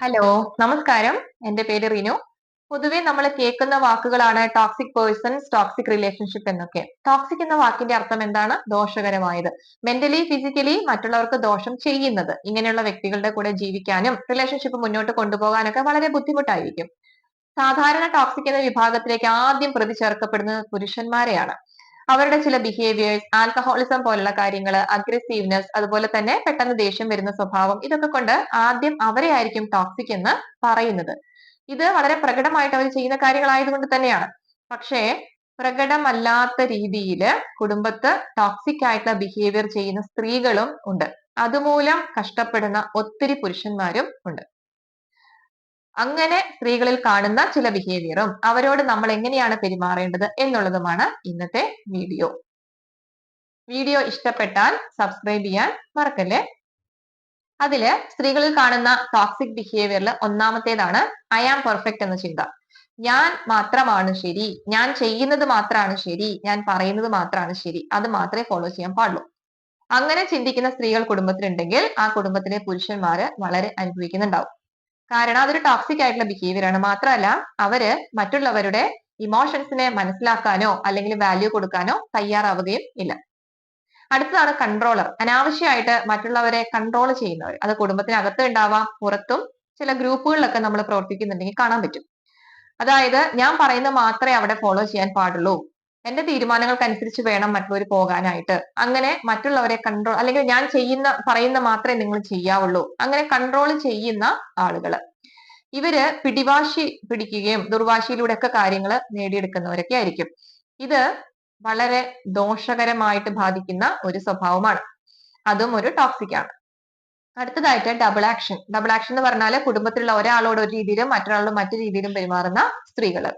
Hello, നമസ്കാരം. എന്റെ പേര് റിനു. പൊതുവെ നമ്മൾ കേൾക്കുന്ന വാക്കുകളാണ് ടോക്സിക് പേഴ്സൺസ്, ടോക്സിക് റിലേഷൻഷിപ്പ് എന്നൊക്കെ. ടോക്സിക് എന്ന വാക്കിന്റെ അർത്ഥം എന്താണ്? ദോഷകരമായത്. മെന്റലി, ഫിസിക്കലി മറ്റുള്ളവർക്ക് ദോഷം ചെയ്യുന്നത്. ഇങ്ങനെയുള്ള വ്യക്തികളുടെ കൂടെ ജീവിക്കാനും റിലേഷൻഷിപ്പ് മുന്നോട്ട് കൊണ്ടുപോകാനൊക്കെ വളരെ ബുദ്ധിമുട്ടായിരിക്കും. സാധാരണ ടോക്സിക് എന്ന വിഭാഗത്തിലേക്ക് ആദ്യം പ്രതി ചേർക്കപ്പെടുന്നത് പുരുഷന്മാരെയാണ്. അവരുടെ ചില ബിഹേവിയേഴ്സ്, ആൽക്കഹോളിസം പോലുള്ള കാര്യങ്ങൾ, അഗ്രസീവ്നെസ്, അതുപോലെ തന്നെ പെട്ടെന്ന് ദേഷ്യം വരുന്ന സ്വഭാവം, ഇതൊക്കെ കൊണ്ട് ആദ്യം അവരെ ആയിരിക്കും ടോക്സിക് എന്ന് പറയുന്നത്. ഇത് വളരെ പ്രകടമായിട്ട് അവർ ചെയ്യുന്ന കാര്യങ്ങളായതുകൊണ്ട് തന്നെയാണ്. പക്ഷേ പ്രകടമല്ലാത്ത രീതിയിൽ കുടുംബത്ത് ടോക്സിക് ആയിട്ടുള്ള ബിഹേവിയർ ചെയ്യുന്ന സ്ത്രീകളും ഉണ്ട്. അതുമൂലം കഷ്ടപ്പെടുന്ന ഒത്തിരി പുരുഷന്മാരും ഉണ്ട്. അങ്ങനെ സ്ത്രീകളിൽ കാണുന്ന ചില ബിഹേവിയറും അവരോട് നമ്മൾ എങ്ങനെയാണ് പെരുമാറേണ്ടത് എന്നുള്ളതുമാണ് ഇന്നത്തെ വീഡിയോ. വീഡിയോ ഇഷ്ടപ്പെട്ടാൽ സബ്സ്ക്രൈബ് ചെയ്യാൻ മറക്കല്ലേ. അതില് സ്ത്രീകളിൽ കാണുന്ന ടോക്സിക് ബിഹേവിയറിൽ ഒന്നാമത്തേതാണ് ഐ ആം പെർഫെക്റ്റ് എന്ന ചിന്ത. ഞാൻ മാത്രമാണ് ശരി, ഞാൻ ചെയ്യുന്നത് മാത്രമാണ് ശരി, ഞാൻ പറയുന്നത് മാത്രമാണ് ശരി, അത് മാത്രമേ ഫോളോ ചെയ്യാൻ പാടുള്ളൂ. അങ്ങനെ ചിന്തിക്കുന്ന സ്ത്രീകൾ കുടുംബത്തിലുണ്ടെങ്കിൽ ആ കുടുംബത്തിലെ പുരുഷന്മാര് വളരെ അനുഭവിക്കുന്നുണ്ടാവും. കാരണം അതൊരു ടോക്സിക് ആയിട്ടുള്ള ബിഹേവിയർ ആണ്. മാത്രമല്ല അവര് മറ്റുള്ളവരുടെ ഇമോഷൻസിനെ മനസ്സിലാക്കാനോ അല്ലെങ്കിൽ വാല്യൂ കൊടുക്കാനോ തയ്യാറാവുകയും ഇല്ല. അടുത്തതാണ് കൺട്രോളർ. അനാവശ്യമായിട്ട് മറ്റുള്ളവരെ കൺട്രോൾ ചെയ്യുന്നവർ. അത് കുടുംബത്തിനകത്ത് ഉണ്ടാവാം, പുറത്തും ചില ഗ്രൂപ്പുകളിലൊക്കെ നമ്മൾ പ്രവർത്തിക്കുന്നുണ്ടെങ്കിൽ കാണാൻ പറ്റും. അതായത് ഞാൻ പറയുന്നത് മാത്രമേ അവിടെ ഫോളോ ചെയ്യാൻ പാടുള്ളൂ, എന്റെ തീരുമാനങ്ങൾക്കനുസരിച്ച് വേണം മറ്റുള്ളവർ പോകാനായിട്ട്, അങ്ങനെ മറ്റുള്ളവരെ കൺട്രോൾ, അല്ലെങ്കിൽ ഞാൻ പറയുന്ന മാത്രമേ നിങ്ങൾ ചെയ്യാവുള്ളൂ, അങ്ങനെ കൺട്രോൾ ചെയ്യുന്ന ആളുകള്. ഇവര് പിടിവാശി പിടിക്കുകയും ദുർവാശിയിലൂടെ ഒക്കെ കാര്യങ്ങൾ നേടിയെടുക്കുന്നവരൊക്കെ ആയിരിക്കും. ഇത് വളരെ ദോഷകരമായിട്ട് ബാധിക്കുന്ന ഒരു സ്വഭാവമാണ്. അതും ഒരു ടോക്സിക് ആണ്. അടുത്തതായിട്ട് ഡബിൾ ആക്ഷൻ. ഡബിൾ ആക്ഷൻ എന്ന് പറഞ്ഞാല് കുടുംബത്തിലുള്ള ഒരാളോട് ഒരു രീതിയിലും മറ്റൊരാളോട് മറ്റു രീതിയിലും പെരുമാറുന്ന സ്ത്രീകള്.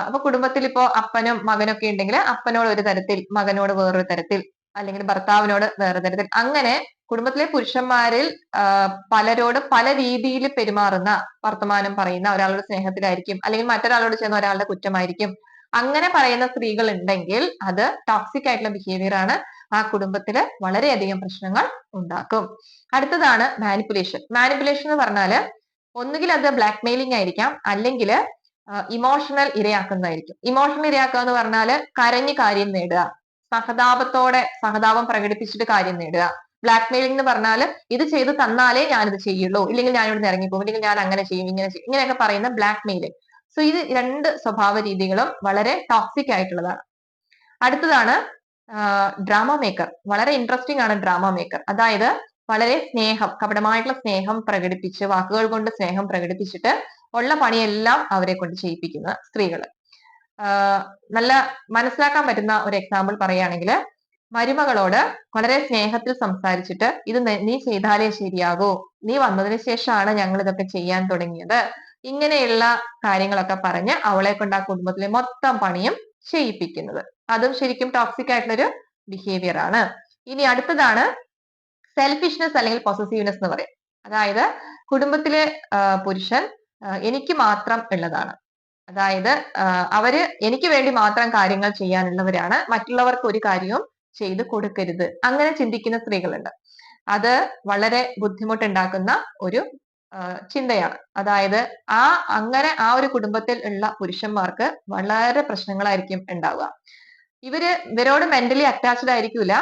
അപ്പൊ കുടുംബത്തിൽ ഇപ്പോ അപ്പനും മകനൊക്കെ ഉണ്ടെങ്കിൽ അപ്പനോട് ഒരു തരത്തിൽ, മകനോട് വേറൊരു തരത്തിൽ, അല്ലെങ്കിൽ ഭർത്താവിനോട് വേറെ തരത്തിൽ, അങ്ങനെ കുടുംബത്തിലെ പുരുഷന്മാരിൽ പലരോടും പല രീതിയിൽ പെരുമാറുന്ന, വർത്തമാനം പറയുന്ന, ഒരാളുടെ സ്നേഹത്തിലായിരിക്കും, അല്ലെങ്കിൽ മറ്റൊരാളോട് ചേർന്ന ഒരാളുടെ കുറ്റമായിരിക്കും, അങ്ങനെ പറയുന്ന സ്ത്രീകൾ ഉണ്ടെങ്കിൽ അത് ടോക്സിക് ആയിട്ടുള്ള ബിഹേവിയർ ആണ്. ആ കുടുംബത്തില് വളരെയധികം പ്രശ്നങ്ങൾ ഉണ്ടാക്കും. അടുത്തതാണ് മാനിപ്പുലേഷൻ. മാനിപ്പുലേഷൻ എന്ന് പറഞ്ഞാല് ഒന്നുകിൽ അത് ബ്ലാക്ക് മെയിലിംഗ് ആയിരിക്കാം, അല്ലെങ്കിൽ ഇമോഷണൽ ഇരയാക്കുന്നതായിരിക്കും. ഇമോഷണൽ ഇരയാക്കുക എന്ന് പറഞ്ഞാല് കരഞ്ഞ് കാര്യം നേടുക, സഹതാപം പ്രകടിപ്പിച്ചിട്ട് കാര്യം നേടുക. ബ്ലാക്ക് മെയിലിംഗ് എന്ന് പറഞ്ഞാല് ഇത് ചെയ്ത് തന്നാലേ ഞാനിത് ചെയ്യുള്ളൂ, ഇല്ലെങ്കിൽ ഞാൻ ഇവിടെ ഇറങ്ങിപ്പോകും, ഇല്ലെങ്കിൽ ഞാൻ അങ്ങനെ ചെയ്യും, ഇങ്ങനെ ചെയ്യും, ഇങ്ങനെയൊക്കെ പറയുന്ന ബ്ലാക്ക് മെയിലിംഗ്. സോ ഇത് രണ്ട് സ്വഭാവ രീതികളും വളരെ ടോക്സിക് ആയിട്ടുള്ളതാണ്. അടുത്തതാണ് ഡ്രാമ മേക്കർ. വളരെ ഇൻട്രസ്റ്റിംഗ് ആണ് ഡ്രാമ മേക്കർ. അതായത് വളരെ കപടമായിട്ടുള്ള സ്നേഹം പ്രകടിപ്പിച്ച്, വാക്കുകൾ കൊണ്ട് സ്നേഹം പ്രകടിപ്പിച്ചിട്ട് ഉള്ള പണിയെല്ലാം അവരെ കൊണ്ട് ചെയ്യിപ്പിക്കുന്ന സ്ത്രീകള്. നല്ല മനസ്സിലാക്കാൻ പറ്റുന്ന ഒരു എക്സാമ്പിൾ പറയുകയാണെങ്കിൽ, മരുമകളോട് വളരെ സ്നേഹത്തിൽ സംസാരിച്ചിട്ട് ഇത് നീ ചെയ്താലേ ശരിയാകൂ, നീ വന്നതിന് ശേഷമാണ് ഞങ്ങൾ ഇതൊക്കെ ചെയ്യാൻ തുടങ്ങിയത്, ഇങ്ങനെയുള്ള കാര്യങ്ങളൊക്കെ പറഞ്ഞ് അവളെ കൊണ്ട് ആ കുടുംബത്തിലെ മൊത്തം പണിയും ചെയ്യിപ്പിക്കുന്നത്. അതും ശരിക്കും ടോക്സിക് ആയിട്ടുള്ളൊരു ബിഹേവിയർ ആണ്. ഇനി അടുത്തതാണ് സെൽഫിഷ്നെസ് അല്ലെങ്കിൽ പൊസസീവ്നെസ് എന്ന് പറയും. അതായത് കുടുംബത്തിലെ പുരുഷൻ എനിക്ക് മാത്രം ഉള്ളതാണ്. അതായത് അവര് എനിക്ക് വേണ്ടി മാത്രം കാര്യങ്ങൾ ചെയ്യാനുള്ളവരാണ്, മറ്റുള്ളവർക്ക് ഒരു കാര്യവും ചെയ്ത് കൊടുക്കരുത്, അങ്ങനെ ചിന്തിക്കുന്ന സ്ത്രീകളുണ്ട്. അത് വളരെ ബുദ്ധിമുട്ടുണ്ടാക്കുന്ന ഒരു ചിന്തയാണ്. അതായത് അങ്ങനെ ആ ഒരു കുടുംബത്തിൽ ഉള്ള പുരുഷന്മാർക്ക് വളരെ പ്രശ്നങ്ങളായിരിക്കും ഉണ്ടാവുക. ഇവരോട് മെന്റലി അറ്റാച്ച്ഡ് ആയിരിക്കൂല,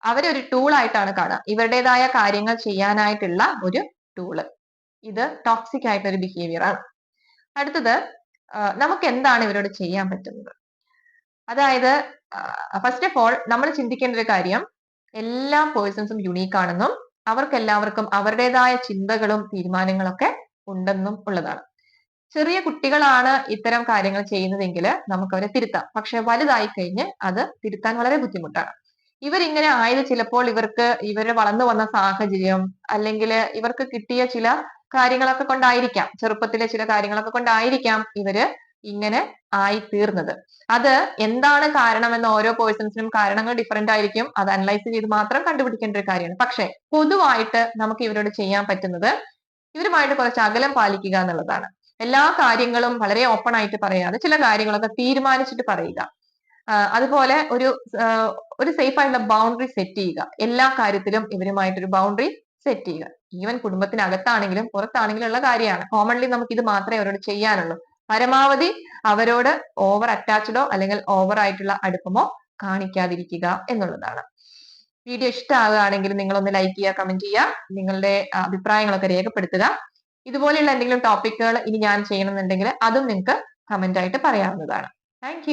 അവരൊരു ടൂൾ ആയിട്ടാണ് കാണുക, ഇവരുടേതായ കാര്യങ്ങൾ ചെയ്യാനായിട്ടുള്ള ഒരു ടൂള്. ഇത് ടോക്സിക് ആയിട്ടുള്ള ഒരു ബിഹേവിയർ ആണ്. അടുത്തത് നമുക്ക് എന്താണ് ഇവരോട് ചെയ്യാൻ പറ്റുന്നത്? അതായത് ഫസ്റ്റ് ഓഫ് ഓൾ നമ്മൾ ചിന്തിക്കേണ്ട ഒരു കാര്യം, എല്ലാ പേഴ്സൺസും യുണീക്ക് ആണെന്നും അവർക്കെല്ലാവർക്കും അവരുടേതായ ചിന്തകളും തീരുമാനങ്ങളൊക്കെ ഉണ്ടെന്നും ഉള്ളതാണ്. ചെറിയ കുട്ടികളാണ് ഇത്തരം കാര്യങ്ങൾ ചെയ്യുന്നതെങ്കിൽ നമുക്ക് അവരെ തിരുത്താം. പക്ഷെ വലുതായി കഴിഞ്ഞ് അത് തിരുത്താൻ വളരെ ബുദ്ധിമുട്ടാണ്. ഇവരിങ്ങനെ ആയത് ചിലപ്പോൾ ഇവര് വളർന്നു വന്ന സാഹചര്യം, അല്ലെങ്കിൽ ഇവർക്ക് കിട്ടിയ ചില കാര്യങ്ങളൊക്കെ കൊണ്ടായിരിക്കാം, ചെറുപ്പത്തിലെ ചില കാര്യങ്ങളൊക്കെ കൊണ്ടായിരിക്കാം ഇവര് ഇങ്ങനെ ആയി തീർന്നത്. അത് എന്താണ് കാരണമെന്ന് ഓരോ പേഴ്സൺസിനും കാരണങ്ങൾ ഡിഫറെന്റ് ആയിരിക്കും. അത് അനലൈസ് ചെയ്ത് മാത്രം കണ്ടുപിടിക്കേണ്ട ഒരു കാര്യമാണ്. പക്ഷെ പൊതുവായിട്ട് നമുക്ക് ഇവരോട് ചെയ്യാൻ പറ്റുന്നത് ഇവരുമായിട്ട് കുറച്ച് അകലം പാലിക്കുക എന്നുള്ളതാണ്. എല്ലാ കാര്യങ്ങളും വളരെ ഓപ്പൺ ആയിട്ട് പറയാതെ ചില കാര്യങ്ങളൊക്കെ തീരുമാനിച്ചിട്ട് പറയുക. അതുപോലെ ഒരു സേഫ് ആയിട്ടുള്ള ബൗണ്ടറി സെറ്റ് ചെയ്യുക. എല്ലാ കാര്യത്തിലും ഇവരുമായിട്ടൊരു ബൗണ്ടറി സെറ്റ് ചെയ്യുക. ഈവൻ കുടുംബത്തിനകത്താണെങ്കിലും പുറത്താണെങ്കിലും ഉള്ള കാര്യമാണ്. കോമൺലി നമുക്ക് ഇത് മാത്രമേ അവരോട് ചെയ്യാനുള്ളൂ. പരമാവധി അവരോട് ഓവർ അറ്റാച്ച്ഡോ അല്ലെങ്കിൽ ഓവർ ആയിട്ടുള്ള അടുപ്പമോ കാണിക്കാതിരിക്കുക എന്നുള്ളതാണ്. വീഡിയോ ഇഷ്ടമാകുകയാണെങ്കിൽ നിങ്ങൾ ഒന്ന് ലൈക്ക് ചെയ്യുക, കമന്റ് ചെയ്യുക, നിങ്ങളുടെ അഭിപ്രായങ്ങളൊക്കെ രേഖപ്പെടുത്തുക. ഇതുപോലെയുള്ള എന്തെങ്കിലും ടോപ്പിക്കുകൾ ഇനി ഞാൻ ചെയ്യണമെന്നുണ്ടെങ്കിൽ അതും നിങ്ങൾക്ക് കമന്റ് ആയിട്ട് പറയാവുന്നതാണ്. താങ്ക്